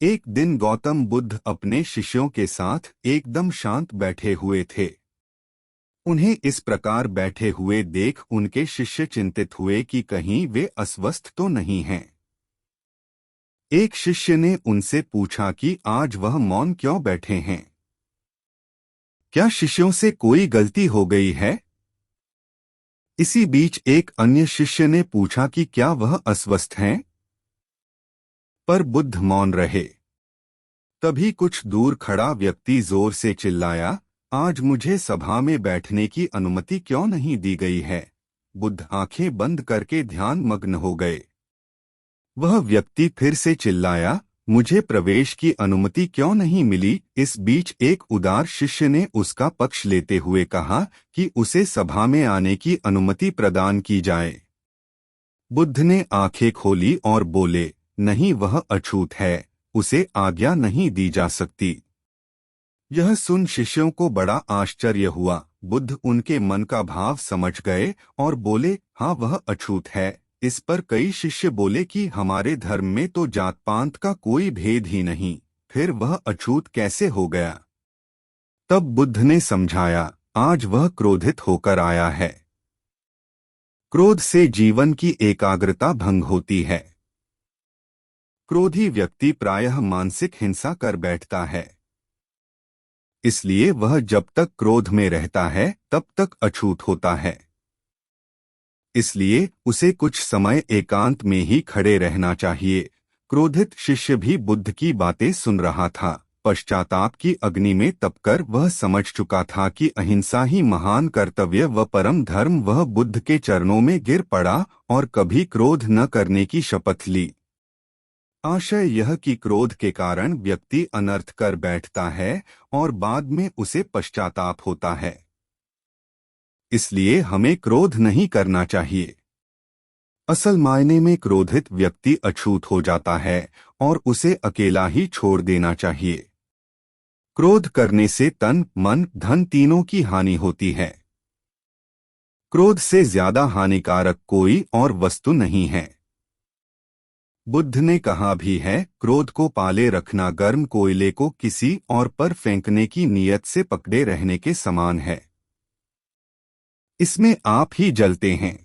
एक दिन गौतम बुद्ध अपने शिष्यों के साथ एकदम शांत बैठे हुए थे। उन्हें इस प्रकार बैठे हुए देख उनके शिष्य चिंतित हुए कि कहीं वे अस्वस्थ तो नहीं हैं। एक शिष्य ने उनसे पूछा कि आज वह मौन क्यों बैठे हैं? क्या शिष्यों से कोई गलती हो गई है? इसी बीच एक अन्य शिष्य ने पूछा कि क्या वह अस्वस्थ हैं? पर बुद्ध मौन रहे। तभी कुछ दूर खड़ा व्यक्ति जोर से चिल्लाया, आज मुझे सभा में बैठने की अनुमति क्यों नहीं दी गई है? बुद्ध आंखें बंद करके ध्यान मग्न हो गए। वह व्यक्ति फिर से चिल्लाया, मुझे प्रवेश की अनुमति क्यों नहीं मिली? इस बीच एक उदार शिष्य ने उसका पक्ष लेते हुए कहा कि उसे सभा में आने की अनुमति प्रदान की जाए। बुद्ध ने आंखें खोली और बोले, नहीं, वह अछूत है, उसे आज्ञा नहीं दी जा सकती। यह सुन शिष्यों को बड़ा आश्चर्य हुआ। बुद्ध उनके मन का भाव समझ गए और बोले, हाँ, वह अछूत है। इस पर कई शिष्य बोले कि हमारे धर्म में तो जात पात का कोई भेद ही नहीं, फिर वह अछूत कैसे हो गया? तब बुद्ध ने समझाया, आज वह क्रोधित होकर आया है। क्रोध से जीवन की एकाग्रता भंग होती है। क्रोधी व्यक्ति प्रायः मानसिक हिंसा कर बैठता है। इसलिए वह जब तक क्रोध में रहता है तब तक अछूत होता है। इसलिए उसे कुछ समय एकांत में ही खड़े रहना चाहिए। क्रोधित शिष्य भी बुद्ध की बातें सुन रहा था। पश्चाताप की अग्नि में तपकर वह समझ चुका था कि अहिंसा ही महान कर्तव्य व परम धर्म। वह बुद्ध के चरणों में गिर पड़ा और कभी क्रोध न करने की शपथ ली। आशय यह कि क्रोध के कारण व्यक्ति अनर्थ कर बैठता है और बाद में उसे पश्चाताप होता है। इसलिए हमें क्रोध नहीं करना चाहिए। असल मायने में क्रोधित व्यक्ति अछूत हो जाता है और उसे अकेला ही छोड़ देना चाहिए। क्रोध करने से तन, मन, धन तीनों की हानि होती है। क्रोध से ज्यादा हानिकारक कोई और वस्तु नहीं है। बुद्ध ने कहा भी है, क्रोध को पाले रखना गर्म कोयले को किसी और पर फेंकने की नीयत से पकड़े रहने के समान है। इसमें आप ही जलते हैं।